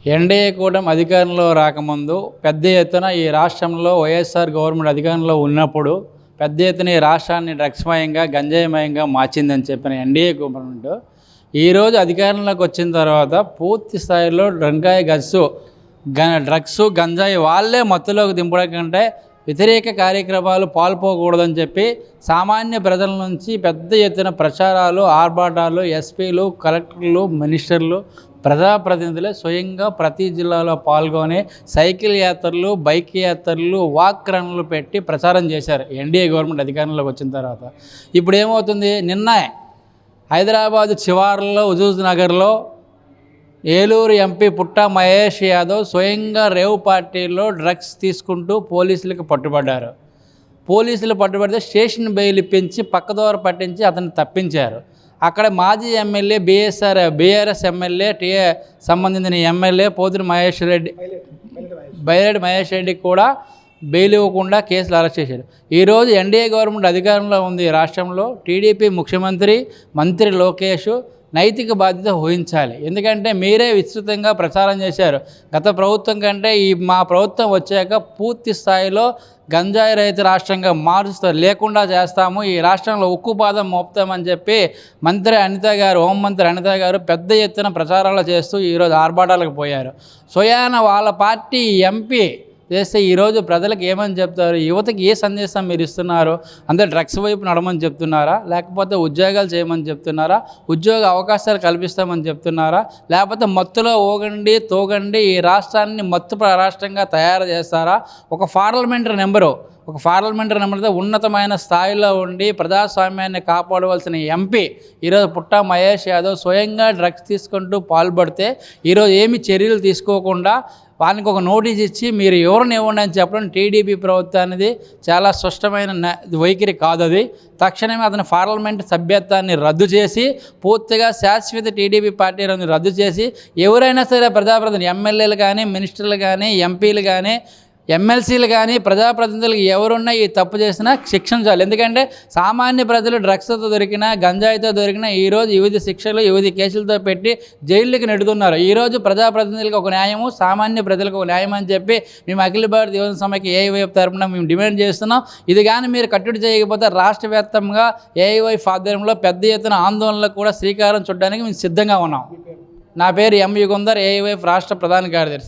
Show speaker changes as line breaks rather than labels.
NDA కూటమి అధికారంలో రాకముందు పెద్ద ఎత్తున ఈ రాష్ట్రంలో వైఎస్ఆర్ గవర్నమెంట్ అధికారంలో ఉన్నప్పుడు పెద్ద ఎత్తున ఈ రాష్ట్రాన్ని డ్రగ్స్మయంగా గంజాయిమయంగా మార్చిందని చెప్పిన ఎన్డీఏ గవర్నమెంట్ ఈరోజు అధికారంలోకి వచ్చిన తర్వాత పూర్తి స్థాయిలో డ్రగ్స్ గంజాయి వాళ్ళే మత్తులోకి దింపడం కంటే వ్యతిరేక కార్యక్రమాలు పాల్పోకూడదని చెప్పి సామాన్య ప్రజల నుంచి పెద్ద ఎత్తున ప్రచారాలు ఆర్భాటాలు ఎస్పీలు కలెక్టర్లు మినిస్టర్లు ప్రజాప్రతినిధులే స్వయంగా ప్రతి జిల్లాలో పాల్గొని సైకిల్ యాత్రలు బైక్ యాత్రలు వాక్ రన్లు పెట్టి ప్రచారం చేశారు ఎన్డీఏ గవర్నమెంట్ అధికారంలోకి వచ్చిన తర్వాత. ఇప్పుడు ఏమవుతుంది, నిన్న హైదరాబాదు శివార్లలో హుజూర్ నగర్లో ఏలూరు ఎంపీ పుట్టా మహేష్ యాదవ్ స్వయంగా రేవ్ పార్టీలో డ్రగ్స్ తీసుకుంటూ పోలీసులకు పట్టుబడ్డారు. పోలీసులు పట్టుబడితే స్టేషన్ బెయిల్ ఇప్పించి పక్కదోర పట్టించి అతన్ని తప్పించారు. అక్కడ మాజీ ఎమ్మెల్యే బీఆర్ఎస్ ఎమ్మెల్యే సంబంధించిన ఎమ్మెల్యే పోతుని బైరెడ్డి మహేష్ రెడ్డికి కూడా బెయిల్ ఇవ్వకుండా కేసులు అరెస్ట్ చేశారు. ఈరోజు ఎన్డీఏ గవర్నమెంట్ అధికారంలో ఉంది రాష్ట్రంలో. టీడీపీ మంత్రి లోకేష్ నైతిక బాధ్యత వహించాలి. ఎందుకంటే మీరే విస్తృతంగా ప్రచారం చేశారు. గత ప్రభుత్వం కంటే మా ప్రభుత్వం వచ్చాక పూర్తి స్థాయిలో గంజాయి రహిత రాష్ట్రంగా లేకుండా చేస్తాము, ఈ రాష్ట్రంలో ఉక్కుపాదం మోపుతామని చెప్పి హోంమంత్రి అనిత గారు పెద్ద ఎత్తున ప్రచారాలు చేస్తూ ఈరోజు ఆర్భాటాలకు పోయారు. స్వయాన వాళ్ళ పార్టీ ఎంపీ చేస్తే ఈరోజు ప్రజలకు ఏమని చెప్తారు? యువతకి ఏ సందేశం మీరు ఇస్తున్నారు? అందరూ డ్రగ్స్ వైపు నడమని చెప్తున్నారా, లేకపోతే ఉద్యోగాలు చేయమని చెప్తున్నారా, ఉద్యోగ అవకాశాలు కల్పిస్తామని చెప్తున్నారా, లేకపోతే మత్తులో తోగండి ఈ రాష్ట్రాన్ని మత్తు రాష్ట్రంగా తయారు చేస్తారా? ఒక పార్లమెంటరీ నెంబర్తో ఉన్నతమైన స్థాయిలో ఉండి ప్రజాస్వామ్యాన్ని కాపాడవలసిన ఎంపీ ఈరోజు పుట్టా మహేష్ యాదవ్ స్వయంగా డ్రగ్స్ తీసుకుంటూ పాల్పడితే ఈరోజు ఏమి చర్యలు తీసుకోకుండా వాళ్ళకి ఒక నోటీస్ ఇచ్చి మీరు ఎవరిని ఇవ్వండి అని చెప్పడం టీడీపీ ప్రభుత్వానికి చాలా స్పష్టమైన వైఖరి కాదు. అది తక్షణమే అతని పార్లమెంట్ సభ్యత్వాన్ని రద్దు చేసి పూర్తిగా శాశ్వత టీడీపీ పార్టీలను రద్దు చేసి ఎవరైనా సరే ప్రజాప్రతినిధులు ఎమ్మెల్యేలు కానీ మినిస్టర్లు కానీ ఎంపీలు కానీ ఎమ్మెల్సీలు కానీ ప్రజాప్రతినిధులకు ఎవరున్నా ఈ తప్పు చేసినా శిక్షించాలి. ఎందుకంటే సామాన్య ప్రజలు డ్రగ్స్తో దొరికినా గంజాయితో దొరికినా ఈరోజు వివిధ శిక్షలు వివిధ కేసులతో పెట్టి జైళ్ళకి నెడుతున్నారు. ఈరోజు ప్రజాప్రతినిధులకు ఒక న్యాయము, సామాన్య ప్రజలకు ఒక న్యాయం అని చెప్పి మేము అఖిల భారత యువజన సమైక్య ఏఐవైఎఫ్ తరఫున మేము డిమాండ్ చేస్తున్నాం. ఇది కానీ మీరు కట్టడి చేయకపోతే రాష్ట్ర వ్యాప్తంగా ఏఐవైఎఫ్ ఆధ్వర్యంలో పెద్ద ఎత్తున ఆందోళనలకు కూడా శ్రీకారం చుట్టడానికి మేము సిద్ధంగా ఉన్నాం. నా పేరు ఎం యుగంధర్, ఏఐవైఎఫ్ రాష్ట్ర ప్రధాన కార్యదర్శి.